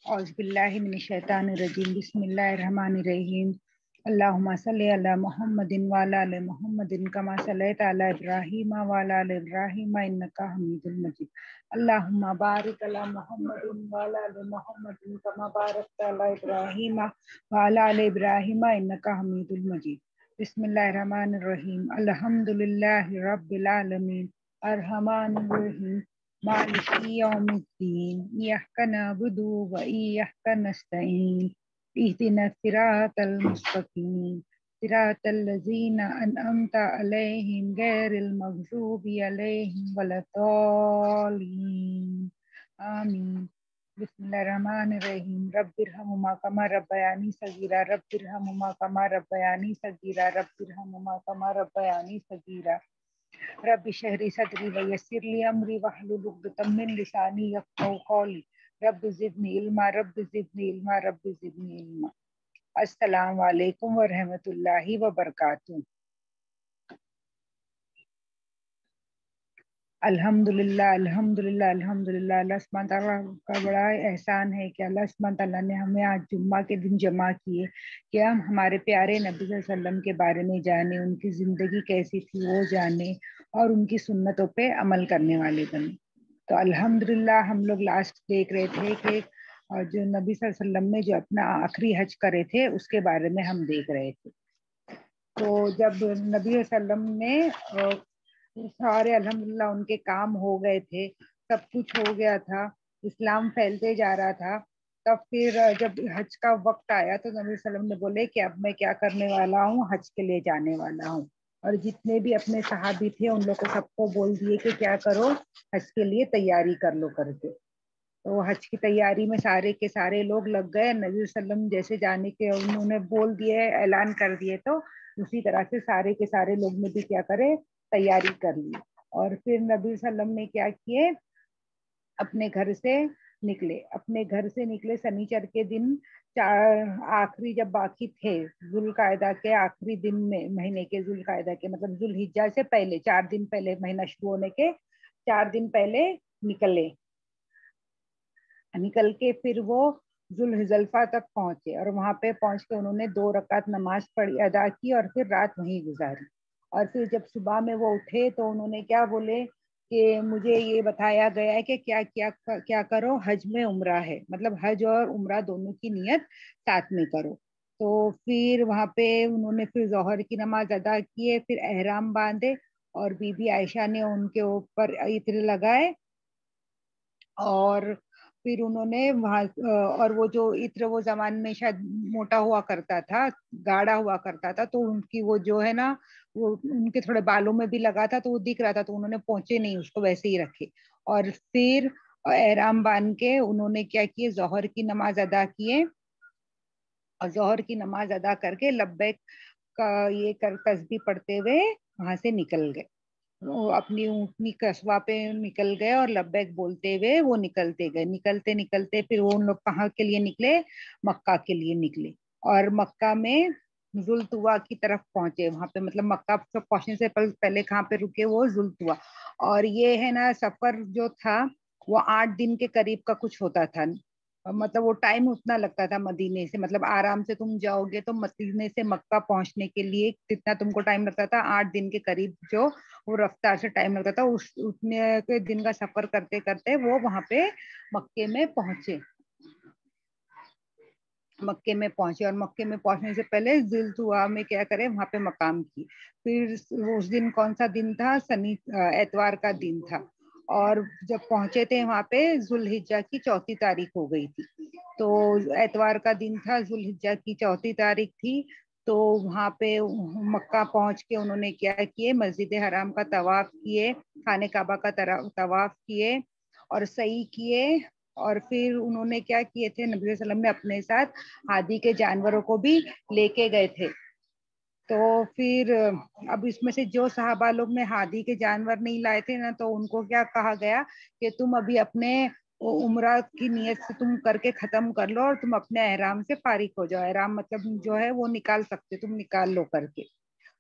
اعوذ باللہ من الشیطان الرجیم بسم اللہ الرحمن الرحیم اللہم صلی علی محمد وعلی آل محمد کما صلیت علی ابراہیم وعلی آل ابراہیم انک حمید مجید اللہم بارک علی محمد وعلی آل محمد کما بارکت علی ابراہیم وعلی آل ابراہیم انک حمید مجید بسم اللہ الرحمن الرحیم الحمدللہ رب العالمین الرحمن الرحیم مالک یوم الدین ایاک نعبد و ایاک نستعین اہدنا الصراط المستقیم صراط الذین انعمت علیہم غیر المغضوب علیہم ولا الضالین آمین بسم اللہ الرحمن الرحیم رب ارحمہما کما ربیانی صغیرا رب ارحمہما کما ربیانی صغیرا رب ارحمہما کما ربیانی صغیرا رب اشرح لی صدری ویسر لی امری واحلل عقدۃ من لسانی یفقہوا قولی رب زدنی علما رب زدنی علما رب زدنی علما۔ السلام علیکم ورحمۃ اللہ وبرکاتہ۔ الحمدللہ الحمدللہ الحمدللہ، اللہ سبحانہ تعالیٰ کا بڑا احسان ہے کہ اللہ سبحانہ تعالیٰ نے ہمیں آج جمعہ کے دن جمع کیے کہ ہم ہمارے پیارے نبی صلی اللہ علیہ وسلم کے بارے میں جانیں، ان کی زندگی کیسی تھی وہ جانیں اور ان کی سنتوں پہ عمل کرنے والے بنیں۔ تو الحمدللہ ہم لوگ لاسٹ دیکھ رہے تھے کہ جو نبی صلی اللہ علیہ وسلم نے جو اپنا آخری حج کرے تھے اس کے بارے میں ہم دیکھ رہے تھے۔ تو جب نبی صلی اللہ علیہ وسلم نے سارے الحمدللہ ان کے کام ہو گئے تھے، سب کچھ ہو گیا تھا، اسلام پھیلتے جا رہا تھا، تب پھر جب حج کا وقت آیا تو نبی صلی اللہ علیہ وسلم نے بولے کہ اب میں کیا کرنے والا ہوں، حج کے لیے جانے والا ہوں۔ اور جتنے بھی اپنے صحابی تھے ان لوگ کو سب کو بول دیے کہ کیا کرو، حج کے لیے تیاری کر لو کر کے۔ تو حج کی تیاری میں سارے کے سارے لوگ لگ گئے۔ نبی صلی اللہ علیہ وسلم جیسے جانے کے انہوں نے بول دیے، اعلان کر دیے، تو اسی طرح سے سارے کے سارے لوگ نے بھی کیا کرے، تیاری کر لی۔ اور پھر نبی صلی اللہ علیہ وسلم نے کیا کیے، اپنے گھر سے نکلے سنیچر کے دن، آخری جب باقی تھے ذوالقعدہ کے آخری دن میں، مہینے کے ذوالقعدہ کے مطلب ذوالحجہ سے پہلے 4 دن پہلے، مہینہ شروع ہونے کے 4 دن پہلے نکل کے پھر وہ ذوالحجہ تک پہنچے، اور وہاں پہ پہنچ کے انہوں نے 2 رکعت نماز پڑھی، ادا کی، اور پھر رات وہیں گزاری۔ اور پھر جب صبح میں وہ اٹھے تو انہوں نے کیا بولے کہ مجھے یہ بتایا گیا ہے کہ کیا کرو، حج میں عمرہ ہے، مطلب حج اور عمرہ دونوں کی نیت ساتھ میں کرو۔ تو پھر وہاں پہ انہوں نے پھر ظہر کی نماز ادا کیے، پھر احرام باندھے، اور بی بی عائشہ نے ان کے اوپر عطر لگائے، اور پھر انہوں نے وہاں اور وہ جو عطر وہ زمانے میں شاید موٹا ہوا کرتا تھا، گاڑا ہوا کرتا تھا، تو ان کی وہ جو ہے نا، وہ ان کے تھوڑے بالوں میں بھی لگا تھا تو وہ دکھ رہا تھا، تو انہوں نے پہنچے نہیں، اس کو ویسے ہی رکھے۔ اور پھر احرام باندھ کے انہوں نے کیا کیے، ظہر کی نماز ادا کیے، اور ظہر کی نماز ادا کر کے لبیک کا یہ کر تسبیح پڑھتے ہوئے وہاں سے نکل گئے، وہ اپنی اونٹنی قصبہ پہ نکل گئے، اور لبیک بولتے ہوئے وہ نکلتے پھر وہ ان لوگ کہاں کے لیے نکلے، مکہ کے لیے نکلے، اور مکہ میں ذوالطوا کی طرف پہنچے۔ وہاں پہ مطلب مکہ پہنچنے سے پہلے کہاں پہ رکے، وہ ذوالطوا۔ اور یہ ہے نا سفر جو تھا وہ 8 دن کے قریب کا کچھ ہوتا تھا، مطلب وہ ٹائم اتنا لگتا تھا مدینے سے، مطلب آرام سے تم جاؤ گے تو مدینے سے مکہ پہنچنے کے لیے کتنا تم کو ٹائم لگتا تھا، 8 دن کے قریب جو وہ رفتار سے ٹائم لگتا تھا، اتنے کے دن کا سفر کرتے کرتے وہ وہاں پہ مکے میں پہنچے، اور مکے میں پہنچنے سے پہلے ذوالطوا میں کیا کرے، وہاں پہ مقام کی۔ پھر اس دن کون سا دن تھا، اتوار کا دن تھا، اور جب پہنچے تھے وہاں پہ ذوالحجہ کی 4 تاریخ ہو گئی تھی، تو اتوار کا دن تھا، ذوالحجہ کی 4 تاریخ تھی۔ تو وہاں پہ مکہ پہنچ کے انہوں نے کیا کیے، مسجد حرام کا طواف کیے، خانہ کعبہ کا طواف کیے، اور سعی کیے، اور پھر انہوں نے کیا کیے تھے، نبی صلی اللہ علیہ وسلم نے اپنے ساتھ ہادی کے جانوروں کو بھی لے کے گئے تھے۔ تو پھر اب اس میں سے جو صحابہ لوگ نے ہادی کے جانور نہیں لائے تھے نا، تو ان کو کیا کہا گیا کہ تم ابھی اپنے عمرہ کی نیت سے تم کر کے ختم کر لو، اور تم اپنے احرام سے فارغ ہو جاؤ، احرام مطلب جو ہے وہ نکال سکتے، تم نکال لو کر کے۔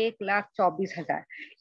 1,24,000,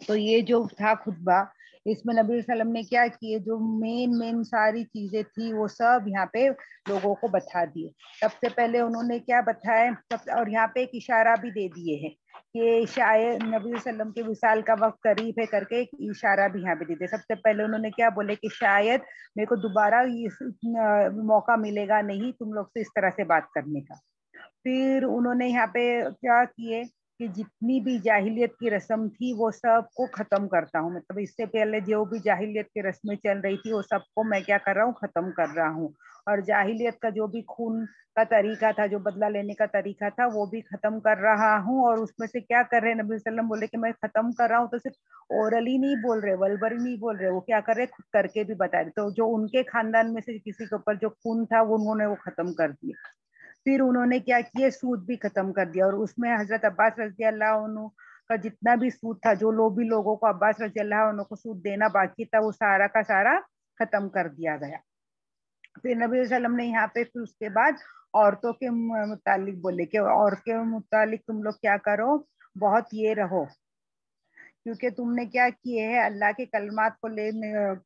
تو یہ جو تھا خطبہ، اس میں نبی صلی اللہ علیہ وسلم نے کیا کیے، جو مین ساری چیزیں تھی وہ سب یہاں پہ لوگوں کو بتا دیے. سب سے پہلے انہوں نے کیا بتایا، اور یہاں پہ ایک اشارہ بھی دے دیے ہیں کہ شاید نبی صلی اللہ علیہ وسلم کے وصال کا وقت قریب ہے کر کے ایک اشارہ بھی یہاں پہ دے دیا. سب سے پہلے انہوں نے کیا بولے کہ شاید میرے کو دوبارہ موقع ملے گا نہیں تم لوگ سے اس طرح سے بات کرنے کا. پھر انہوں نے یہاں پہ کیا کیے کہ جتنی بھی جاہلیت کی رسم تھی وہ سب کو ختم کرتا ہوں. مطلب اس سے پہلے جو بھی جاہلیت کی رسمیں چل رہی تھی وہ سب کو میں کیا کر رہا ہوں، ختم کر رہا ہوں. اور جاہلیت کا جو بھی خون کا طریقہ تھا، جو بدلہ لینے کا طریقہ تھا، وہ بھی ختم کر رہا ہوں. اور اس میں سے کیا کر رہے ہیں، نبی صلی اللہ علیہ وسلم بولے کہ میں ختم کر رہا ہوں تو صرف اورلی نہیں بول رہے، ولبری نہیں بول رہے، وہ کیا کر رہے خود کر کے بھی بتا رہے. تو جو ان کے خاندان میں سے کسی کے اوپر جو خون تھا وہ انہوں نے وہ ختم کر دیا. پھر انہوں نے کیا کیا، سود بھی ختم کر دیا. اور اس میں حضرت عباس رضی اللہ عنہ کا جتنا بھی سود تھا، جو لوگوں کو عباس رضی اللہ عنہ کو سود دینا باقی تھا، وہ سارا کا سارا ختم کر دیا گیا. پھر نبی صلی اللہ علیہ وسلم نے یہاں پہ پھر اس کے بعد عورتوں کے متعلق بولے کہ عورت کے متعلق تم لوگ کیا کرو، بہت یہ رہو، کیونکہ تم نے کیا کیے ہے، اللہ کے کلمات کو لے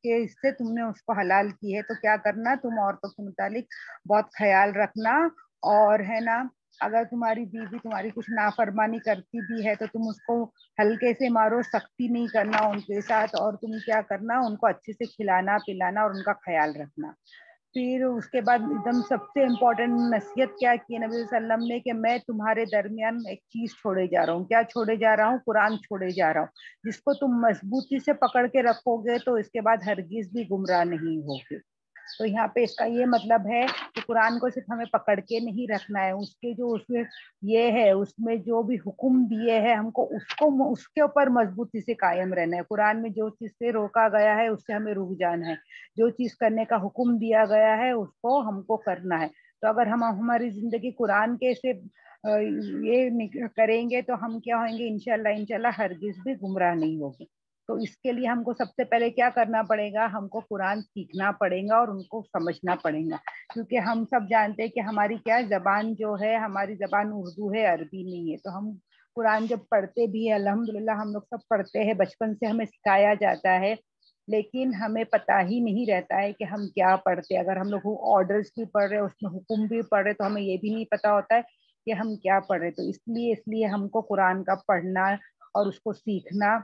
کے اس سے تم نے اس کو حلال کی ہے. تو کیا کرنا، تم عورتوں کے متعلق بہت خیال رکھنا. اور ہے نا، اگر تمہاری بیوی تمہاری کچھ نافرمانی کرتی بھی ہے تو تم اس کو ہلکے سے مارو، سختی نہیں کرنا ان کے ساتھ. اور تم کیا کرنا، ان کو اچھے سے کھلانا پلانا اور ان کا خیال رکھنا. پھر اس کے بعد ایک دم سب سے امپورٹنٹ نصیحت کیا کی نبی صلی اللہ علیہ وسلم نے، کہ میں تمہارے درمیان ایک چیز چھوڑے جا رہا ہوں. کیا چھوڑے جا رہا ہوں؟ قرآن چھوڑے جا رہا ہوں، جس کو تم مضبوطی سے پکڑ کے رکھو گے تو اس کے بعد ہرگز بھی گمراہ نہیں ہوگے. تو یہاں پہ اس کا یہ مطلب ہے کہ قرآن کو صرف ہمیں پکڑ کے نہیں رکھنا ہے، اس کے جو اس میں یہ ہے، اس میں جو بھی حکم دیے ہیں ہم کو اس کے اوپر مضبوطی سے قائم رہنا ہے. قرآن میں جو چیز سے روکا گیا ہے اس سے ہمیں رک جانا ہے، جو چیز کرنے کا حکم دیا گیا ہے اس کو ہم کو کرنا ہے. تو اگر ہم ہماری زندگی قرآن کے سے یہ کریں گے تو ہم کیا ہوئیں گے، انشاءاللہ ہرگز بھی گمراہ نہیں ہوگے. تو اس کے لیے ہم کو سب سے پہلے کیا کرنا پڑے گا، ہم کو قرآن سیکھنا پڑے گا اور ان کو سمجھنا پڑے گا. کیونکہ ہم سب جانتے ہیں کہ ہماری کیا زبان جو ہے، ہماری زبان اردو ہے، عربی نہیں ہے. تو ہم قرآن جب پڑھتے بھی ہیں، الحمدللہ ہم لوگ سب پڑھتے ہیں، بچپن سے ہمیں سکھایا جاتا ہے، لیکن ہمیں پتہ ہی نہیں رہتا ہے کہ ہم کیا پڑھتے. اگر ہم لوگ آرڈرز بھی پڑھ رہے، اس میں حکم بھی پڑھ رہے، تو ہمیں یہ بھی نہیں پتہ ہوتا ہے کہ ہم کیا پڑھ رہے. تو اس لیے ہم کو قرآن کا پڑھنا اور اس کو سیکھنا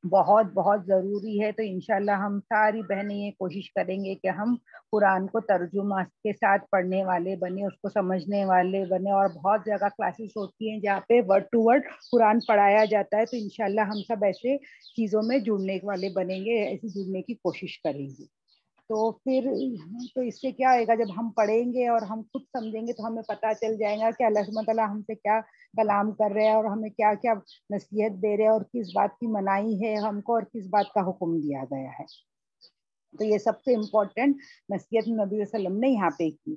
بہت بہت ضروری ہے. تو انشاءاللہ ہم ساری بہنیں یہ کوشش کریں گے کہ ہم قرآن کو ترجمہ کے ساتھ پڑھنے والے بنے، اس کو سمجھنے والے بنے. اور بہت جگہ کلاسز ہوتی ہیں جہاں پہ ورڈ ٹو ورڈ قرآن پڑھایا جاتا ہے. تو انشاءاللہ ہم سب ایسے چیزوں میں جڑنے والے بنیں گے، ایسے جڑنے کی کوشش کریں گے. تو پھر تو اس سے کیا ہوئے گا، جب ہم پڑھیں گے اور ہم خود سمجھیں گے تو ہمیں پتہ چل جائے گا کہ اللہ سبحانہ تعالیٰ ہم سے کیا کلام کر رہے ہیں اور ہمیں کیا کیا نصیحت دے رہے ہیں، اور کس بات کی منائی ہے ہم کو اور کس بات کا حکم دیا گیا ہے. تو یہ سب سے امپورٹنٹ نصیحت نبی صلی اللہ علیہ وسلم نے یہاں پہ کی.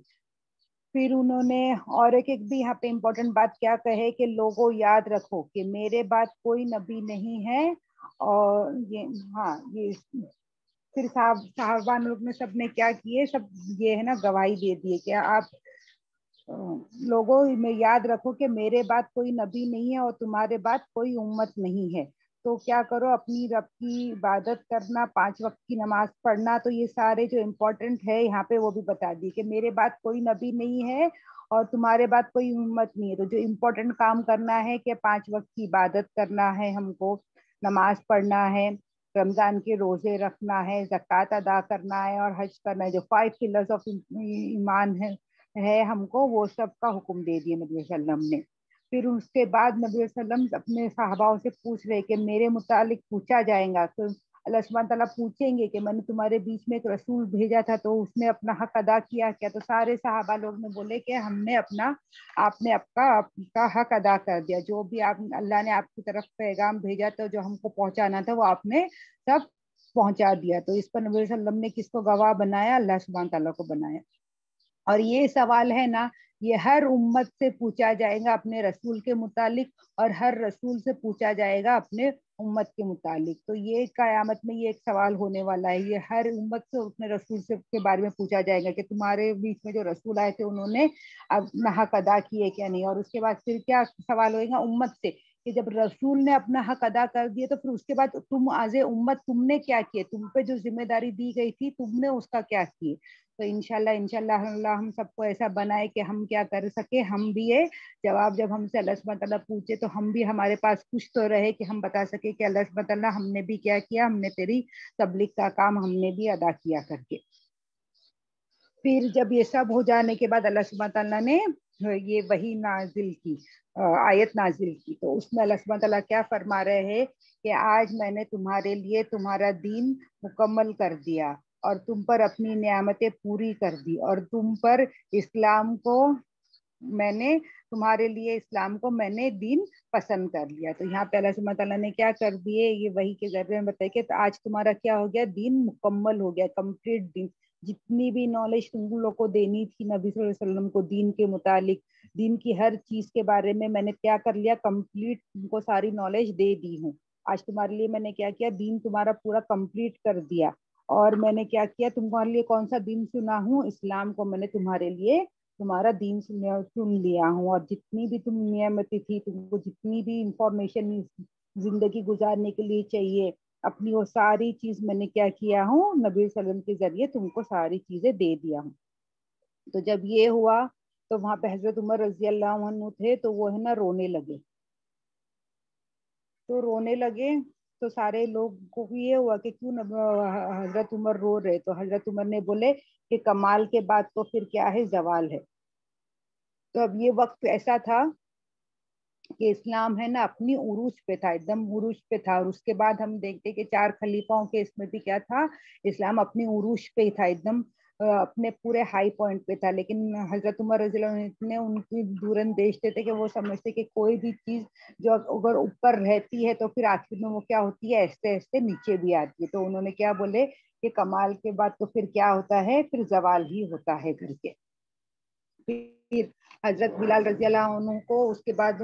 پھر انہوں نے اور ایک بھی یہاں پہ امپورٹنٹ بات کیا کہے کہ لوگوں یاد رکھو کہ میرے بعد کوئی نبی نہیں ہے. اور یہ پھر صحابہ لوگ نے سب نے کیا کیے، سب یہ ہے نا گواہی دے دیے کہ آپ لوگوں میں یاد رکھو کہ میرے بعد کوئی نبی نہیں ہے اور تمہارے بعد کوئی امت نہیں ہے. تو کیا کرو، اپنی رب کی عبادت کرنا، 5 وقت کی نماز پڑھنا. تو یہ سارے جو امپورٹنٹ ہے یہاں پہ وہ بھی بتا دی کہ میرے بعد کوئی نبی نہیں ہے اور تمہارے بعد کوئی امت نہیں ہے. تو جو امپورٹنٹ کام کرنا ہے کہ 5 وقت کی عبادت کرنا ہے، ہم کو نماز پڑھنا ہے، رمضان کے روزے رکھنا ہے، زکوٰۃ ادا کرنا ہے اور حج کرنا ہے. جو 5 پلرز آف ایمان ہے ہم کو، وہ سب کا حکم دے دیا نبی صلی اللہ علیہ وسلم نے. پھر اس کے بعد نبی صلی اللہ علیہ وسلم اپنے صحاباؤں سے پوچھ رہے کہ میرے متعلق پوچھا جائے گا. تو اللہ سبحانہ تعالیٰ پوچھیں گے کہ میں نے تمہارے بیچ میں ایک رسول بھیجا تھا تو اس نے اپنا حق ادا کیا کیا؟ تو سارے صحابہ لوگ نے بولے کہ ہم نے آپ نے آپ کا حق ادا کر دیا. جو بھی اللہ نے آپ کی طرف پیغام بھیجا تھا، جو ہم کو پہنچانا تھا، وہ آپ نے سب پہنچا دیا. تو اس پر نبی صلی اللہ علیہ وسلم نے کس کو گواہ بنایا؟ اللہ سبحانہ تعالیٰ کو بنایا. اور یہ سوال ہے نا، یہ ہر امت سے پوچھا جائے گا اپنے رسول کے متعلق، اور ہر رسول سے پوچھا جائے گا اپنے امت کے متعلق. تو یہ قیامت میں یہ ایک سوال ہونے والا ہے. یہ ہر امت سے اپنے رسول سے کے بارے میں پوچھا جائے گا کہ تمہارے بیچ میں جو رسول آئے تھے انہوں نے اپنا حق ادا کیے کیا نہیں. اور اس کے بعد پھر کیا سوال ہوئے گا امت سے کہ جب رسول نے اپنا حق ادا کر دیا تو پھر اس کے بعد تم آج امت تم نے کیا کیے, تم پہ جو ذمہ داری دی گئی تھی تم نے اس کا کیا کیے. تو انشاءاللہ اللہ ہم سب کو ایسا بنائے کہ ہم کیا کر سکے, ہم بھی یہ جواب جب ہم سے اللہ سبحانہ تعالیٰ پوچھے تو ہم بھی ہمارے پاس کچھ تو رہے کہ ہم بتا سکے کہ اللہ سبحانہ تعالیٰ ہم نے بھی کیا کیا, ہم نے تیری تبلیغ کا کام ہم نے بھی ادا کیا کر کے. پھر جب یہ سب ہو جانے کے بعد اللہ سبحانہ تعالیٰ نے یہ وحی نازل کی, آیت نازل کی, تو اس میں اللہ سبحانہ تعالیٰ کیا فرما رہے ہیں کہ آج میں نے تمہارے لیے تمہارا دین مکمل کر دیا اور تم پر اپنی نعمتیں پوری کر دی, اور تم پر اسلام کو میں نے تمہارے لیے اسلام کو میں نے دین پسند کر لیا. تو یہاں پہ اللہ سبحانہ تعالیٰ نے کیا کر دیے, یہ وحی کے ذریعے میں بتایا کہ آج تمہارا کیا ہو گیا, دین مکمل ہو گیا, کمپلیٹ دین. جتنی بھی نالج تم لوگ کو دینی تھی نبی صلی اللہ علیہ وسلم کو دین کے متعلق, دین کی ہر چیز کے بارے میں نے کیا کر لیا, کمپلیٹ تم کو ساری نالج دے دی ہوں. آج تمہارے لیے میں نے کیا کیا, دین تمہارا پورا کمپلیٹ کر دیا. اور میں نے کیا کیا, تمہارے لیے کون سا دین چنا ہوں, اسلام کو میں نے تمہارے لیے تمہارا دین چن لیا ہوں. اور جتنی بھی تم نعمتیں تھی, تم کو جتنی بھی انفارمیشن زندگی گزارنے کے لیے چاہیے, اپنی وہ ساری چیز میں نے کیا کیا ہوں, نبی صلی اللہ علیہ وسلم کے ذریعے تم کو ساری چیزیں دے دیا ہوں. تو جب یہ ہوا تو وہاں پہ حضرت عمر رضی اللہ عنہ تھے, تو وہ ہے نا رونے لگے. تو رونے لگے تو سارے لوگ کو یہ ہوا کہ کیوں حضرت عمر رو رہے. تو حضرت عمر نے بولے کہ کمال کے بعد تو پھر کیا ہے, زوال ہے. تو اب یہ وقت ایسا تھا کہ اسلام ہے نا اپنی عروج پہ تھا, ایک دم عروج پہ تھا. اور اس کے بعد ہم دیکھتے کہ 4 خلیفاؤں کے اس میں بھی کیا تھا, اسلام اپنی عروج پہ ہی تھا, ایک دم اپنے پورے ہائی پوائنٹ پہ تھا. لیکن حضرت عمر رضی اللہ عنہ نے ان کی دور اندیش تھے کہ وہ سمجھتے کہ کوئی بھی چیز جو اگر اوپر رہتی ہے تو پھر آخر میں وہ کیا ہوتی ہے, ایسے ایسے نیچے بھی آتی ہے. تو انہوں نے کیا بولے کہ کمال کے بعد تو پھر کیا ہوتا ہے, پھر زوال ہی ہوتا ہے کر کے. پھر حضرت بلال رضی اللہ عنہ کو اس کے بعد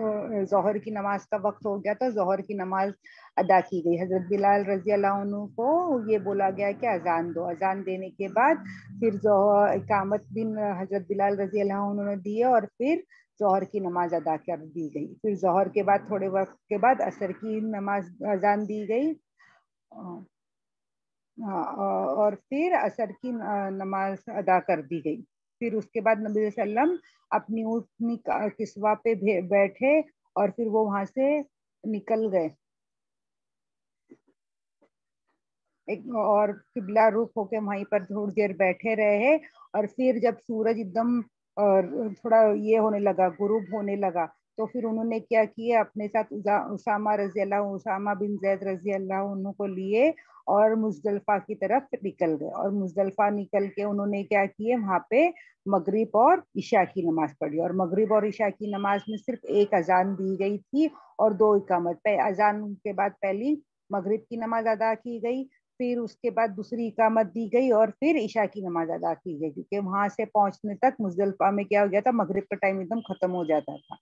ظہر کی نماز کا وقت ہو گیا, تو ظہر کی نماز ادا کی گئی. حضرت بلال رضی اللہ عنہ کو یہ بولا گیا کہ اذان دو. اذان دینے کے بعد پھر اقامت بن حضرت بلال رضی اللہ عنہ نے دیے, اور پھر ظہر کی نماز ادا کر دی گئی. پھر ظہر کے بعد تھوڑے وقت کے بعد عصر کی نماز اذان دی گئی, اور پھر عصر کی نماز ادا کر دی گئی. پھر اس کے بعد نبی صلی اللہ علیہ وسلم اپنی اونٹنی کسوا پہ بیٹھے اور پھر وہ وہاں سے نکل گئے, اور قبلہ رخ ہو کے وہیں پر تھوڑی دیر بیٹھے رہے. اور پھر جب سورج ایک دم تھوڑا یہ ہونے لگا, غروب ہونے لگا, تو پھر انہوں نے کیا کیا, اپنے ساتھ اسامہ بن زید رضی اللہ عنہ کو لیے اور مزدلفہ کی طرف نکل گئے. اور مزدلفہ نکل کے انہوں نے کیا کیے, وہاں پہ مغرب اور عشاء کی نماز پڑھی. اور مغرب اور عشاء کی نماز میں صرف ایک اذان دی گئی تھی اور 2 اقامت. اذان کے بعد پہلی مغرب کی نماز ادا کی گئی, پھر اس کے بعد دوسری اقامت دی گئی, اور پھر عشاء کی نماز ادا کی گئی, کیونکہ وہاں سے پہنچنے تک مزدلفہ میں کیا ہو گیا تھا, مغرب کا ٹائم ایک دم ختم ہو جاتا تھا.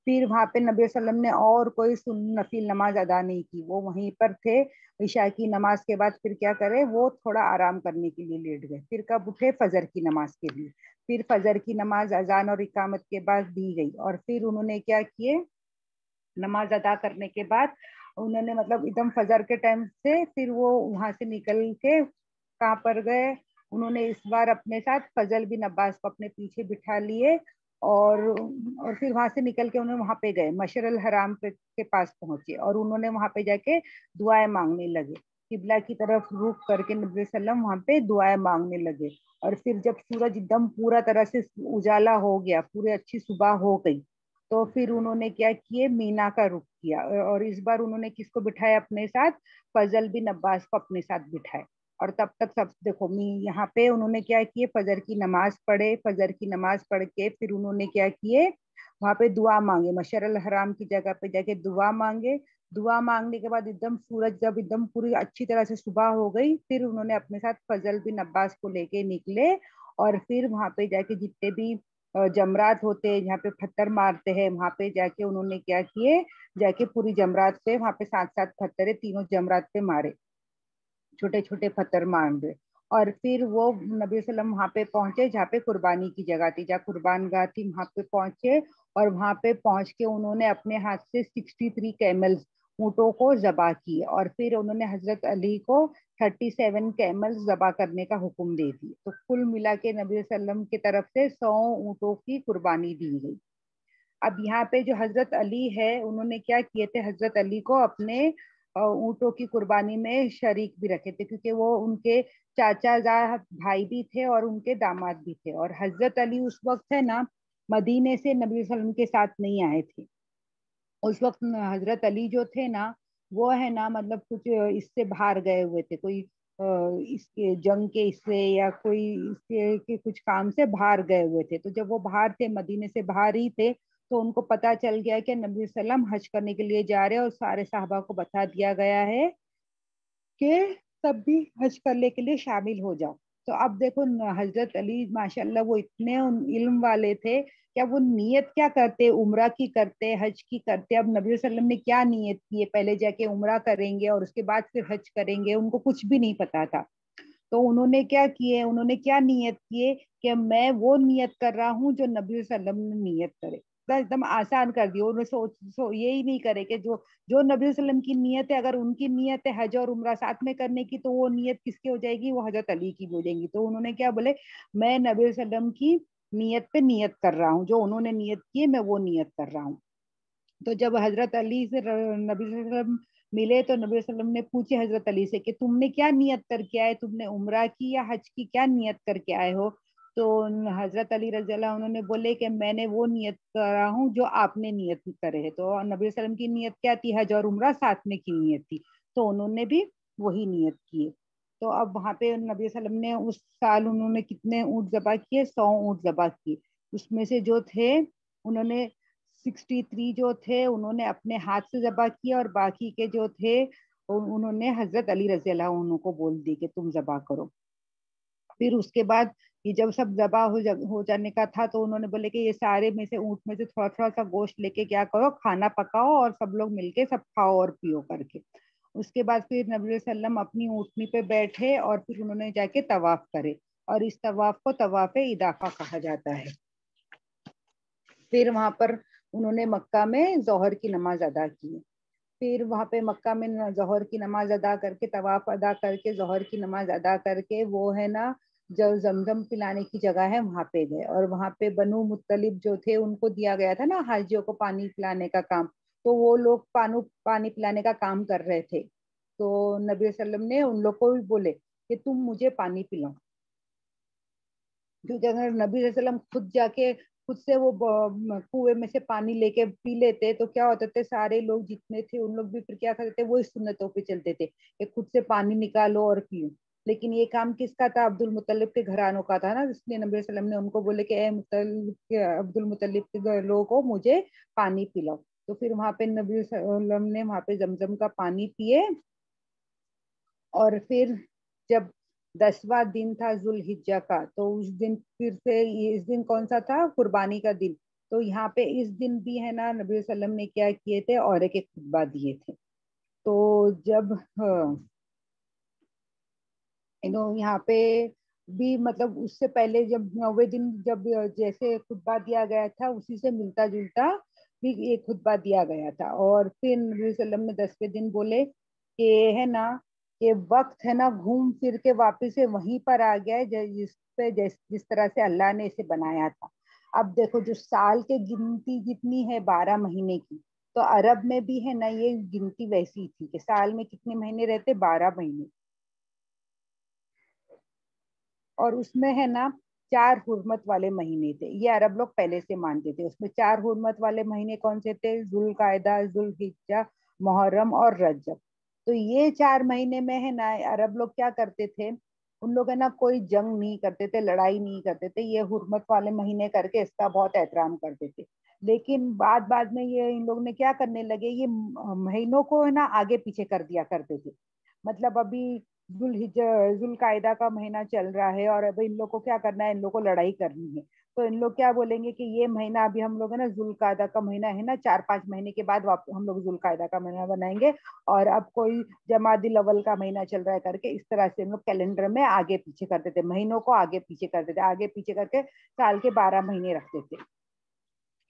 پھر وہاں پہ نبی صلی اللہ علیہ وسلم نے اور کوئی نفل نماز ادا نہیں کی, وہ وہیں پر تھے. عشاء کی نماز کے بعد پھر کیا کرے, وہ تھوڑا آرام کرنے کے لیے لیٹ گئے. پھر کب اٹھے, فجر کی نماز کے لیے. پھر فجر کی نماز اذان اور اقامت کے بعد دی گئی, اور پھر انہوں نے کیا کیے, نماز ادا کرنے کے بعد انہوں نے مطلب ایک دم فجر کے ٹائم سے پھر وہ وہاں سے نکل کے کہاں پر گئے, انہوں نے اس بار اپنے ساتھ فضل بن عباس کو اپنے پیچھے بٹھا لیے, اور پھر وہاں سے نکل کے انہوں نے وہاں پہ گئے, مشعر الحرام کے پاس پہنچے, اور انہوں نے وہاں پہ جا کے دعائیں مانگنے لگے. قبلہ کی طرف رخ کر کے نبی صلی اللہ علیہ وسلم وہاں پہ دعائیں مانگنے لگے. اور پھر جب سورج ایک دم پورا طرح سے اجالا ہو گیا, پورے اچھی صبح ہو گئی, تو پھر انہوں نے کیا کیے, مینا کا رخ کیا. اور اس بار انہوں نے کس کو بٹھایا اپنے ساتھ, فضل بن عباس کو اپنے ساتھ بٹھائے. اور تب تک سب دیکھو یہاں پہ انہوں نے کیا کیے, فجر کی نماز پڑھے. فجر کی نماز پڑھ کے پھر انہوں نے کیا کیے, وہاں پہ دعا مانگے, مشعر الحرام کی جگہ پہ جا کے دعا مانگے. دعا مانگنے کے بعد ایک دم سورج جب ایک دم پوری اچھی طرح سے صبح ہو گئی, پھر انہوں نے اپنے ساتھ فضل بن عباس کو لے کے نکلے, اور پھر وہاں پہ جا کے جتنے بھی جمرات ہوتے ہیں جہاں پہ پتھر مارتے ہیں, وہاں پہ جا کے انہوں نے کیا کیے, جا کے پوری جمرات پہ وہاں پہ 7 پتھر تینوں جمرات پہ مارے, چھوٹے چھوٹے پتھر مار دے. اور پھر وہ نبی صلی اللہ علیہ وسلم وہاں پہ پہنچے جہاں پہ قربانی کی جگہ تھی, جہاں قربان گاہ تھی, وہاں پہ پہنچے. اور وہاں پہ پہنچ کے انہوں نے اپنے ہاتھ سے 63 کیملز اونٹوں کو ذبح کیے اور پھر انہوں نے حضرت علی کو 37 کیملز ذبح کرنے کا حکم دے دی. تو کل ملا کے نبی صلی اللہ علیہ وسلم کی طرف سے 100 اونٹوں کی قربانی دی گئی. اب یہاں پہ جو حضرت علی ہے انہوں نے کیا کیے تھے, حضرت علی کو اپنے اونٹوں کی قربانی میں شریک بھی رکھے تھے, کیونکہ وہ ان کے چاچا زاد بھائی بھی تھے اور ان کے داماد بھی تھے. اور حضرت علی اس وقت ہے نا مدینے سے نبی صلی اللہ علیہ وسلم کے ساتھ نہیں آئے تھے. اس وقت حضرت علی جو تھے نا وہ ہے نا مطلب کچھ اس سے باہر گئے ہوئے تھے, کوئی اس کے جنگ کے اس سے یا کوئی اس کے کچھ کام سے باہر گئے ہوئے تھے. تو جب وہ باہر تھے, مدینے سے باہر ہی تھے, تو ان کو پتا چل گیا کہ نبی صلی اللہ علیہ وسلم حج کرنے کے لیے جا رہے ہیں, اور سارے صحابہ کو بتا دیا گیا ہے کہ سب بھی حج کرنے کے لیے شامل ہو جاؤ. تو اب دیکھو حضرت علی ماشاءاللہ وہ اتنے علم والے تھے, کیا وہ نیت کیا کرتے, عمرہ کی کرتے, حج کی کرتے. اب نبی صلی اللہ علیہ وسلم نے کیا نیت کی ہے, پہلے جا کے عمرہ کریں گے اور اس کے بعد پھر حج کریں گے, ان کو کچھ بھی نہیں پتا تھا. تو انہوں نے کیا کیے, انہوں نے کیا نیت کیے کہ میں وہ نیت کر رہا ہوں جو نبی صلی اللہ علیہ وسلم نے نیت کرے. ایک دم آسان کر دیا انہوں نے, یہی نہیں کرے کہ جو نبی صلی اللہ علیہ وسلم کی نیت ہے, اگر ان کی نیت ہے حج اور عمرہ ساتھ میں کرنے کی, تو وہ نیت کس کی ہو جائے گی, وہ حضرت علی کی ہو جائیں گی. تو انہوں نے کیا بولے, میں نبی صلی اللہ علیہ وسلم کی نیت پہ نیت کر رہا ہوں, جو انہوں نے نیت کی ہے میں وہ نیت کر رہا ہوں. تو جب حضرت علی سے نبی صلی اللہ علیہ وسلم ملے تو نبی صلی اللہ علیہ وسلم نے پوچھے حضرت علی سے کہ تم نے کیا نیت کر کے آئے, تم نے عمرہ کی یا حج کی, کیا نیت کر کے آئے ہو. تو حضرت علی رضی اللہ عنہ نے بولے کہ میں نے وہ نیت کر رہا ہوں جو آپ نے نیت کرے ہے. تو نبی صلی اللہ علیہ وسلم کی نیت کیا تھی, حج اور عمرہ ساتھ میں کی نیت تھی, تو انہوں نے بھی وہی نیت کی. تو اب وہاں پہ نبی صلی اللہ علیہ وسلم نے اس سال انہوں نے کتنے اونٹ ذبح کیے, 100 اونٹ ذبح کیے. اس میں سے جو تھے انہوں نے 63 جو تھے انہوں نے اپنے ہاتھ سے ذبح کیا, اور باقی کے جو تھے انہوں نے حضرت علی رضی اللہ عنہ کو بول دی کہ تم ذبح کرو. پھر اس کے بعد یہ جب سب ذبح ہو جانے کا تھا, تو انہوں نے بولے کہ یہ سارے میں سے اونٹ میں سے تھوڑا تھوڑا سا گوشت لے کے کیا کرو, کھانا پکاؤ اور سب لوگ مل کے سب کھاؤ اور پیو کر کے. اس کے بعد پھر نبی صلی اللہ علیہ وسلم اپنی اونٹنی پہ بیٹھے اور پھر انہوں نے جا کے طواف کرے, اور اس طواف کو طواف اضافہ کہا جاتا ہے. پھر وہاں پر انہوں نے مکہ میں ظہر کی نماز ادا کی. پھر وہاں پہ مکہ میں ظہر کی نماز ادا کر کے, طواف ادا کر کے, ظہر کی نماز ادا کر کے, وہ ہے نا جو زمزم پلانے کی جگہ ہے وہاں پہ گئے. اور وہاں پہ بنو مطلب جو تھے ان کو دیا گیا تھا نا حاجیوں کو پانی پلانے کا کام, تو وہ لوگ پانی پلانے کا کام کر رہے تھے. تو نبی صلی اللہ علیہ وسلم نے ان لوگ کو بھی بولے کہ تم مجھے پانی پلاؤ, کیونکہ اگر نبی صلی اللہ علیہ وسلم خود جا کے خود سے وہ کنویں میں سے پانی لے کے پی لیتے تو کیا ہوتا تھے, سارے لوگ جتنے تھے ان لوگ بھی پھر کیا کرتے تھے, وہی سنتوں پہ چلتے تھے کہ خود سے پانی نکالو اور پیو. لیکن یہ کام کس کا تھا, عبد المطلب کے گھرانوں کا تھا نا, اس لیے نبی صلی اللہ علیہ وسلم نے ان کو بولے کہ اے عبد المطلب کے لوگوں مجھے پانی پلاؤ. تو پھر وہاں پہ نبی صلی اللہ علیہ وسلم نے وہاں پہ زمزم کا پانی پیے. اور پھر جب 10واں دن تھا ذوالحجہ کا, تو اس دن پھر سے اس دن کون سا تھا, قربانی کا دن. تو یہاں پہ اس دن بھی ہے نا نبی صلی اللہ علیہ وسلم نے کیا کیے تھے, عورے کے خطبہ دیے تھے. تو جب یہاں پہ بھی مطلب اس سے پہلے جب 9ویں دن جب جیسے خطبہ دیا گیا تھا اسی سے ملتا جلتا بھی ایک خطبہ دیا گیا تھا. اور پھر نبی صلی اللہ علیہ وسلم نے 10ویں دن بولے کہ ہے نا کہ وقت ہے نا گھوم پھر کے واپس سے وہیں پر آ گیا ہے جس طرح سے اللہ نے اسے بنایا تھا. اب دیکھو جو سال کے گنتی جتنی ہے 12 مہینے کی, تو عرب میں بھی ہے نا یہ گنتی ویسی تھی کہ سال میں کتنے مہینے رہتے, 12 مہینے. اور اس میں ہے نا 4 حرمت والے مہینے تھے, یہ عرب لوگ پہلے سے مانتے تھے. اس میں 4 حرمت والے مہینے کون سے تھے, ذوالقعدہ, ذوالحجہ, محرم اور رجب. تو یہ 4 مہینے میں ہے نا عرب لوگ کیا کرتے تھے, ان لوگ ہے نا کوئی جنگ نہیں کرتے تھے, لڑائی نہیں کرتے تھے, یہ حرمت والے مہینے کر کے اس کا بہت احترام کرتے تھے. لیکن بعد میں یہ ان لوگ نے کیا کرنے لگے, یہ مہینوں کو ہے نا آگے پیچھے کر دیا کرتے تھے. مطلب ابھی ذوالقعدہ کا مہینہ چل رہا ہے اور اب ان لوگ کو کیا کرنا ہے, ان لوگ کو لڑائی کرنی ہے. تو ان لوگ کیا بولیں گے کہ یہ مہینہ ابھی ہم لوگ ہے نا ذوالقعدہ کا مہینہ ہے نا, 4-5 مہینے کے بعد ہم لوگ ذوالقعدہ کا مہینہ بنائیں گے, اور اب کوئی جمادی الاول کا مہینہ چل رہا ہے کر کے اس طرح سے ہم لوگ کیلنڈر میں آگے پیچھے کرتے تھے, مہینوں کو آگے پیچھے کرتے تھے, آگے پیچھے کر کے سال کے 12 مہینے رکھتے تھے.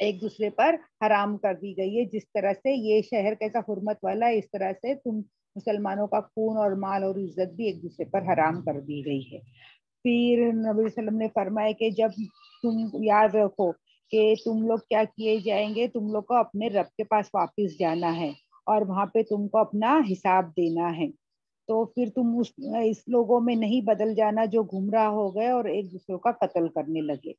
ایک دوسرے پر حرام کر دی گئی ہے. جس طرح سے یہ شہر کیسا حرمت والا ہے، اس طرح سے تم مسلمانوں کا خون اور مال اور عزت بھی ایک دوسرے پر حرام کر دی گئی ہے. پھر نبی صلی اللہ علیہ وسلم نے فرمایا کہ جب تم یاد رکھو کہ تم لوگ کیا کیے جائیں گے، تم لوگ کو اپنے رب کے پاس واپس جانا ہے اور وہاں پہ تم کو اپنا حساب دینا ہے. تو پھر تم اس لوگوں میں نہیں بدل جانا جو گمراہ ہو گئے اور ایک دوسرے کا قتل کرنے لگے.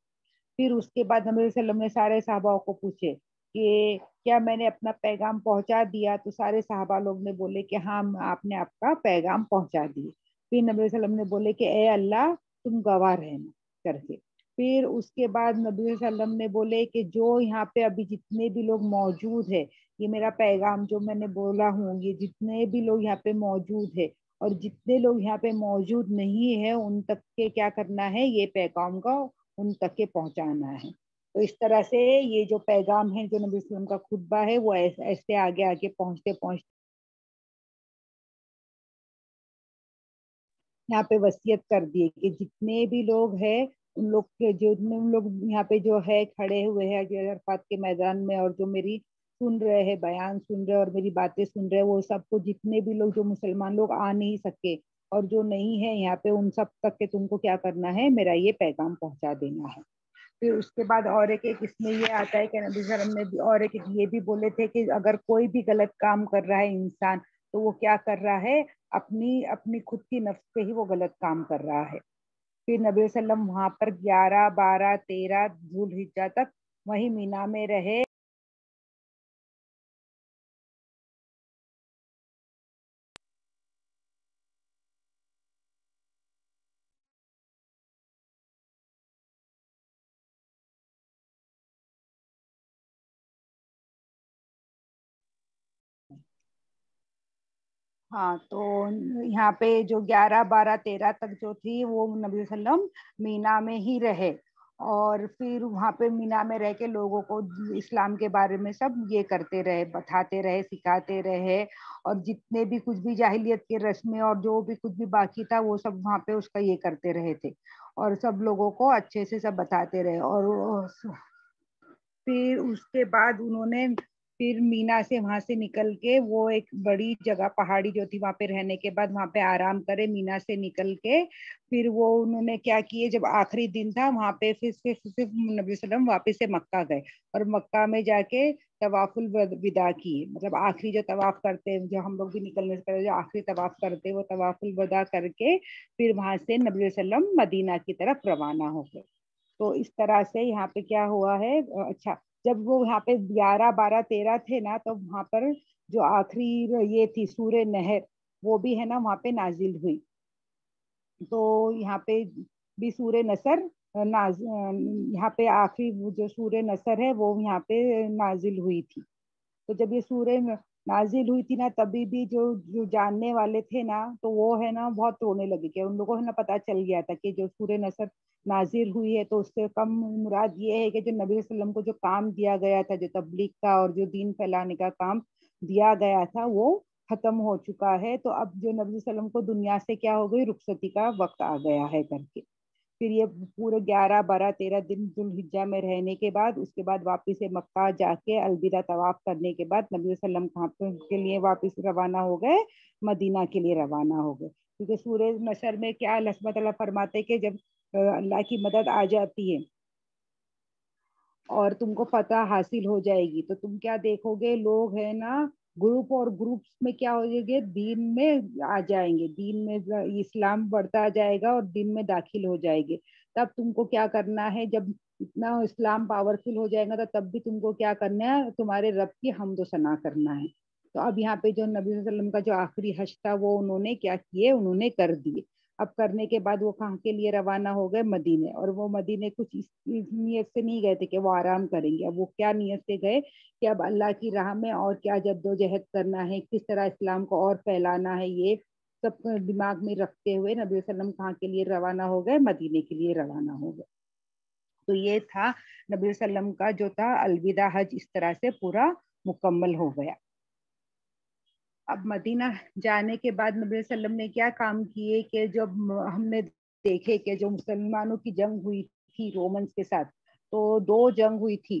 پھر اس کے بعد نبی صلی اللہ علیہ وسلم نے سارے صحابہ کو پوچھے کہ کیا میں نے اپنا پیغام پہنچا دیا؟ تو سارے صحابہ لوگ نے بولے کہ ہاں آپ نے آپ کا پیغام پہنچا دیے. پھر نبی صلی اللہ علیہ وسلم نے بولے کہ اے اللہ تم گواہ رہنا کر کے. پھر اس کے بعد نبی صلی اللہ علیہ وسلم نے بولے کہ جو یہاں پہ ابھی جتنے بھی لوگ موجود ہے، یہ میرا پیغام جو میں نے بولا ہوں، یہ جتنے بھی لوگ یہاں پہ موجود ہے اور جتنے لوگ یہاں پہ موجود نہیں ہیں ان تک کے کیا کرنا ہے، یہ پیغام کا ان تک کے پہنچانا ہے. تو اس طرح سے یہ جو پیغام ہے جو نبی صلی اللہ علیہ وسلم کا خطبہ ہے وہ ایسے آگے آگے پہنچتے پہنچتے یہاں پہ وصیت کر دیے کہ جتنے بھی لوگ ہیں ان لوگ کے ان لوگ یہاں پہ جو ہے کھڑے ہوئے ہیں عرفات کے میدان میں اور جو میری سن رہے ہیں، بیان سن رہے اور میری باتیں سن رہے، وہ سب کو جتنے بھی لوگ جو مسلمان لوگ آ نہیں سکے اور جو نہیں ہے یہاں پہ ان سب تک کے تم کو کیا کرنا ہے، میرا یہ پیغام پہنچا دینا ہے. پھر اس کے بعد اور ایک اس میں یہ آتا ہے کہ نبی صلی اللہ علیہ وسلم نے اور ایک یہ بھی بولے تھے کہ اگر کوئی بھی غلط کام کر رہا ہے انسان تو وہ کیا کر رہا ہے، اپنی خود کی نفس پہ ہی وہ غلط کام کر رہا ہے. پھر نبی صلی اللہ علیہ وسلم وہاں پر 11 12 13 ذوالحجہ تک وہیں مینا میں رہے. ہاں تو یہاں پہ جو 11 12 13 تک جو تھی وہ نبی صلی اللہ علیہ وسلم مینا میں ہی رہے اور پھر وہاں پہ مینا میں رہ کے لوگوں کو اسلام کے بارے میں سب یہ کرتے رہے، بتاتے رہے، سکھاتے رہے اور جتنے بھی کچھ بھی جاہلیت کے رسمیں اور جو بھی کچھ بھی باقی تھا وہ سب وہاں پہ اس کا یہ کرتے رہے تھے اور سب لوگوں کو اچھے سے سب بتاتے رہے. اور پھر اس کے بعد انہوں نے پھر مینا سے وہاں سے نکل کے وہ ایک بڑی جگہ پہاڑی جو تھی وہاں پہ رہنے کے بعد وہاں پہ آرام کرے. مینا سے نکل کے پھر وہ انہوں نے کیا کیے، جب آخری دن تھا وہاں پہ پھر صرف نبی صلی اللہ علیہ وسلم واپس سے مکہ گئے اور مکہ میں جا کے طواف الوداع کیے. مطلب آخری جو طواف کرتے جو ہم لوگ بھی نکلنے سے پہلے جو آخری طواف کرتے وہ طواف الوداع کر کے پھر وہاں سے نبی صلی اللہ علیہ وسلم مدینہ کی طرف روانہ ہو گئے. تو اس طرح سے یہاں پہ کیا ہوا ہے. اچھا جب وہ یہاں پہ 11 12 13 تھے نا تو وہاں پر جو آخری یہ تھی سورہ نہر وہ بھی ہے نا وہاں پہ نازل ہوئی. تو یہاں پہ بھی سورہ نصر یہاں پہ آخری جو سورہ نصر ہے وہ یہاں پہ نازل ہوئی تھی. تو جب یہ سورہ نازل ہوئی تھی نا تبھی بھی جو جاننے والے تھے نا تو وہ ہے نا بہت رونے لگے کہ ان لوگوں کو نا پتا چل گیا تھا کہ جو سورہ نصر نازل ہوئی ہے تو اس سے کم مراد یہ ہے کہ جو نبی صلی اللہ علیہ وسلم کو جو کام دیا گیا تھا، جو تبلیغ کا اور جو دین پھیلانے کا کام دیا گیا تھا وہ ختم ہو چکا ہے. تو اب جو نبی صلی اللہ علیہ وسلم کو دنیا سے کیا ہو گئی، رخصتی کا وقت آ گیا ہے کر کے. پھر یہ پورے 11 12 13 دن ذوالحجہ میں رہنے کے بعد اس کے بعد واپس سے مکہ جا کے الوداع طواف کرنے کے بعد نبی صلی اللہ علیہ وسلم کہاں کے لیے واپس روانہ ہو گئے، مدینہ کے لیے روانہ ہو گئے. کیونکہ سورہ نصر میں کیا اللہ سبحانہ تعالیٰ فرماتے کہ جب اللہ کی مدد آ جاتی ہے اور تم کو فتح حاصل ہو جائے گی تو تم کیا دیکھو گے، لوگ ہے نا گروپ اور گروپس میں کیا ہو جائے گے، دین میں آ جائیں گے، دین میں اسلام بڑھتا جائے گا اور دین میں داخل ہو جائے گے. تب تم کو کیا کرنا ہے، جب اتنا اسلام پاورفل ہو جائے گا تو تب بھی تم کو کیا کرنا ہے، تمہارے رب کی حمد و ثنا کرنا ہے. تو اب یہاں پہ جو نبی صلی اللہ علیہ وسلم کا جو آخری حج تھا وہ انہوں نے کیا کیے، انہوں نے کر دیے. اب کرنے کے بعد وہ کہاں کے لیے روانہ ہو گئے، مدینے. اور وہ مدینے کچھ اس نیت سے نہیں گئے تھے کہ وہ آرام کریں گے، اب وہ کیا نیت سے گئے کہ اب اللہ کی راہ میں اور کیا جدوجہد کرنا ہے، کس طرح اسلام کو اور پھیلانا ہے، یہ سب دماغ میں رکھتے ہوئے نبی صلی اللہ علیہ وسلم کہاں کے لیے روانہ ہو گئے، مدینے کے لیے روانہ ہو گئے. تو یہ تھا نبی صلی اللہ علیہ وسلم کا جو تھا الوداع حج، اس طرح سے پورا مکمل ہو گیا. اب مدینہ جانے کے بعد نبی صلی اللہ علیہ وسلم نے کیا کام کیے کہ جب ہم نے دیکھے کہ جو مسلمانوں کی جنگ ہوئی تھی رومنس کے ساتھ، تو 2 جنگ ہوئی تھی.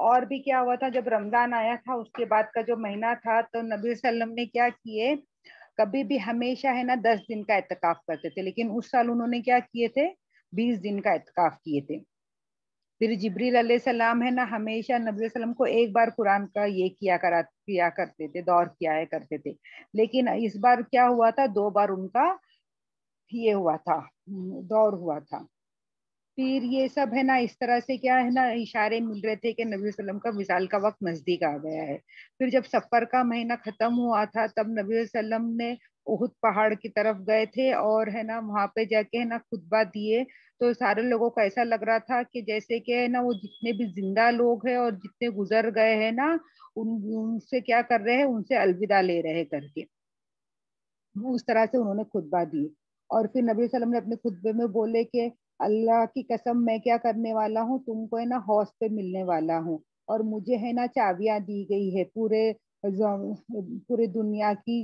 اور بھی کیا ہوا تھا، جب رمضان آیا تھا اس کے بعد کا جو مہینہ تھا تو نبی وسلم نے کیا کیے، کبھی بھی ہمیشہ ہے نا 10 دن کا اعتکاف کرتے تھے، لیکن اس سال انہوں نے کیا کیے تھے، 20 دن کا اعتکاف کیے تھے۔ پھر جبریل علیہ السلام ہے نا ہمیشہ نبی وسلم کو ایک بار قرآن کا یہ کیا کرتے تھے، دور کیا ہے کرتے تھے، لیکن اس بار کیا ہوا تھا، 2 بار ان کا یہ ہوا تھا، دور ہوا تھا۔ پھر یہ سب ہے نا اس طرح سے کیا ہے نا اشارے مل رہے تھے کہ نبی وسلم کا وصال کا وقت نزدیک آ گیا ہے۔ پھر جب سفر کا مہینہ ختم ہوا تھا تب نبی وسلم نے احد پہاڑ کی طرف گئے تھے اور ہے نا وہاں پہ جا کے ہے نا خطبہ دیے، تو سارے لوگوں کو ایسا لگ رہا تھا کہ جیسے کہ ہے نا وہ جتنے بھی زندہ لوگ ہیں اور جتنے گزر گئے ہیں نا ان سے کیا کر رہے ہیں، ان سے الوداع لے رہے کر کے، اس طرح سے انہوں نے خطبہ دی۔ اور پھر نبی صلی اللہ علیہ وسلم نے اپنے خطبے میں بولے کہ اللہ کی قسم میں کیا کرنے والا ہوں، تم کو ہے نا حوض پہ ملنے والا ہوں، اور مجھے ہے نا چابیاں دی گئی ہے، پورے دنیا کی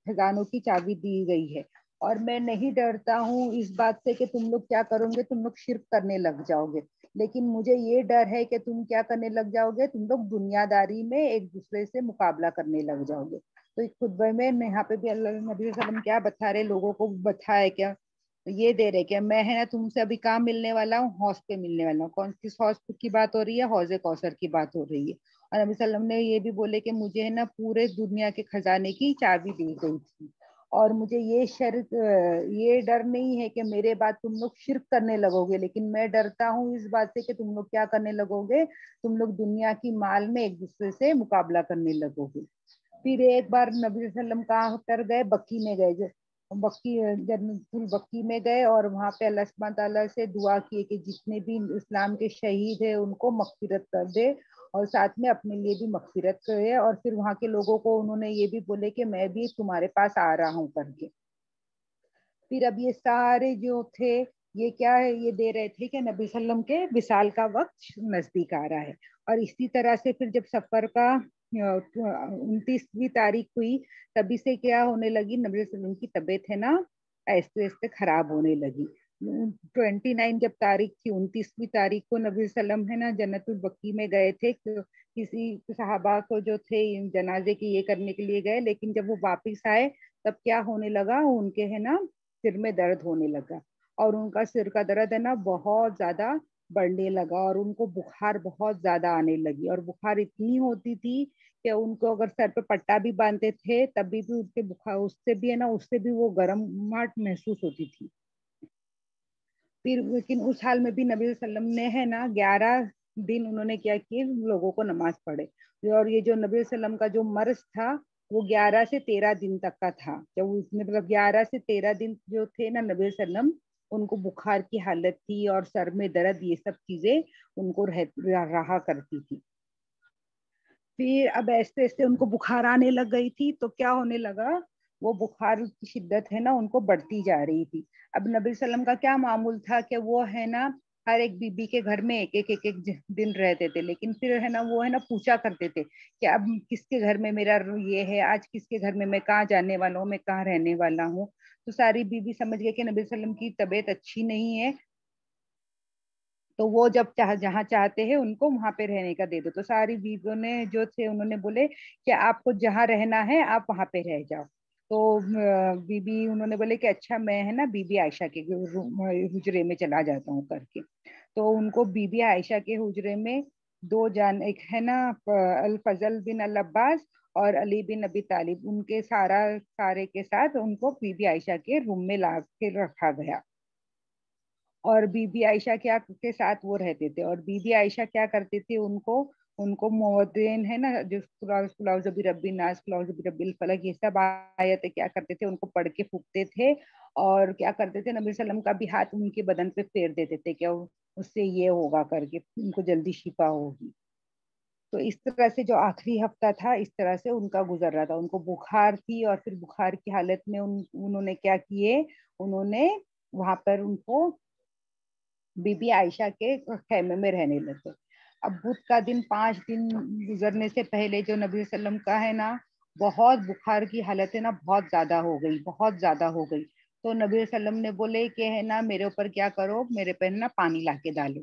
خزانوں کی چابی دی گئی ہے، اور میں نہیں ڈرتا ہوں اس بات سے کہ تم لوگ کیا کرو گے، تم لوگ شرک کرنے لگ جاؤ گے، لیکن مجھے یہ ڈر ہے کہ تم کیا کرنے لگ جاؤ گے، تم لوگ دنیا داری میں ایک دوسرے سے مقابلہ کرنے لگ جاؤ گے۔ تو اس خطبے میں یہاں پہ بھی اللہ نبی صلی اللہ علیہ وسلم کیا بتا رہے، لوگوں کو بتائے کیا، یہ دے رہے کہ میں ہے نا تم سے ابھی کہاں ملنے والا ہوں، حوض پہ ملنے والا ہوں۔ کون کس حوض کی بات ہو رہی ہے، حوض کوثر کی بات ہو رہی ہے۔ اور نبی صلی اللہ علیہ وسلم نے یہ بھی بولے کہ مجھے ہے نا پورے دنیا کے خزانے کی چابی دی گئی تھی، اور مجھے یہ ڈر نہیں ہے کہ میرے بعد تم لوگ شرک کرنے لگو گے، لیکن میں ڈرتا ہوں اس بات سے کہ تم لوگ کیا کرنے لگو گے، تم لوگ دنیا کی مال میں ایک دوسرے سے مقابلہ کرنے لگو گے۔ پھر ایک بار نبی صلی اللہ علیہ وسلم کہاں کر گئے، بکی میں گئے، جنت البقیع میں گئے، اور وہاں پہ اللہ سبحانہ تعالیٰ سے دعا کی کہ جتنے بھی اسلام کے شہید ہیں ان کو مغفرت کر دے، اور ساتھ میں اپنے لیے بھی مغفرت کرے، اور پھر وہاں کے لوگوں کو انہوں نے یہ بھی بولے کہ میں بھی تمہارے پاس آ رہا ہوں کر کے۔ پھر اب یہ سارے جو تھے یہ کیا ہے، یہ دے رہے تھے کہ نبی صلی اللہ علیہ وسلم کے وصال کا وقت نزدیک آ رہا ہے۔ اور اسی طرح سے پھر جب سفر کا 29ویں تاریخ ہوئی تبھی سے کیا ہونے لگی، نبی صلی اللہ علیہ وسلم کی طبیعت ہے نا ایسے ایسے خراب ہونے لگی۔ 29 جب تاریخ تھی، 29ویں تاریخ کو نبی صلی اللہ علیہ وسلم ہے نا جنت البقیع میں گئے تھے، کسی صحابہ کو جو تھے جنازے کی یہ کرنے کے لیے گئے، لیکن جب وہ واپس آئے تب کیا ہونے لگا، ان کے ہے نا سر میں درد ہونے لگا، اور ان کا سر کا درد ہے نا بہت زیادہ بڑھنے لگا، اور ان کو بخار بہت زیادہ آنے لگی، اور بخار اتنی ہوتی تھی کہ ان کو اگر سر پہ پٹا بھی باندھتے تھے تبھی بھی ان کے بخار اس سے بھی ہے نا اس سے بھی وہ گرماہٹ محسوس ہوتی تھی۔ پھر لیکن اس حال میں بھی نبی صلی اللہ علیہ وسلم نے ہے نا 11 دن انہوں نے کیا کیے، لوگوں کو نماز پڑھے، اور یہ جو نبی صلی اللہ علیہ وسلم کا جو مرض تھا وہ 11 سے 13 دن تک کا تھا، جب مطلب 11 سے 13 دن جو تھے نا نبی صلی اللہ علیہ وسلم ان کو بخار کی حالت تھی، اور سر میں درد، یہ سب چیزیں ان کو رہا کرتی تھی۔ پھر اب ایسے ایسے ان کو بخار آنے لگ گئی تھی، تو کیا ہونے لگا، وہ بخار کی شدت ہے نا ان کو بڑھتی جا رہی تھی۔ اب نبی صلی اللہ علیہ وسلم کا کیا معمول تھا کہ وہ ہے نا ہر ایک بی بی کے گھر میں ایک دن رہتے تھے، لیکن پھر ہے نا وہ ہے نا پوچھا کرتے تھے کہ اب کس کے گھر میں میرا یہ ہے، آج کس کے گھر میں کہاں جانے والا ہوں، میں کہاں رہنے والا ہوں۔ تو ساری بی بی سمجھ گئے کہ نبی صلی اللہ علیہ وسلم کی طبیعت اچھی نہیں ہے، تو وہ جب جہاں چاہتے ہیں ان کو وہاں پہ رہنے کا دے دو۔ تو ساری بیویوں نے جو تھے انہوں نے بولے کہ آپ کو جہاں رہنا ہے آپ وہاں پہ رہ جاؤ۔ تو بی بی انہوں نے بولے کہ اچھا میں ہے نا بی بی عائشہ کے حجرے میں چلا جاتا ہوں کر کے۔ تو ان کو بی بی عائشہ کے حجرے میں ایک ہے نا الفضل بن العباس اور علی بن ابی طالب، ان کے سارے کے ساتھ ان کو بی بی عائشہ کے روم میں لا کے رکھا گیا، اور بی بی عائشہ کیا کے ساتھ وہ رہتے تھے، اور بی بی عائشہ کیا کرتے تھے، ان کو معوذین ہے نا جو قل اعوذ برب الناس، قل اعوذ برب الفلق، یہ سب آیتیں کیا کرتے تھے ان کو پڑھ کے پھونکتے تھے، اور کیا کرتے تھے نبی صلی اللہ علیہ وسلم کا بھی ہاتھ ان کے بدن پہ پھیر دیتے تھے کہ اس سے یہ ہوگا کر کے ان کو جلدی شفا ہوگی۔ تو اس طرح سے جو آخری ہفتہ تھا اس طرح سے ان کا گزر رہا تھا، ان کو بخار تھی، اور پھر بخار کی حالت میں انہوں نے کیا کیے، انہوں نے وہاں پر ان کو بی بی عائشہ کے خیمے میں رہنے لگے۔ اب بدھ کا دن 5 دن گزرنے سے پہلے جو نبی صلی اللہ علیہ وسلم کا ہے نا بہت بخار کی حالت ہے نا بہت زیادہ ہو گئی، بہت زیادہ ہو گئی، تو نبی صلی اللہ علیہ وسلم نے بولے کہ ہے نا میرے اوپر کیا کرو، میرے پہ نا پانی لا کے ڈالو۔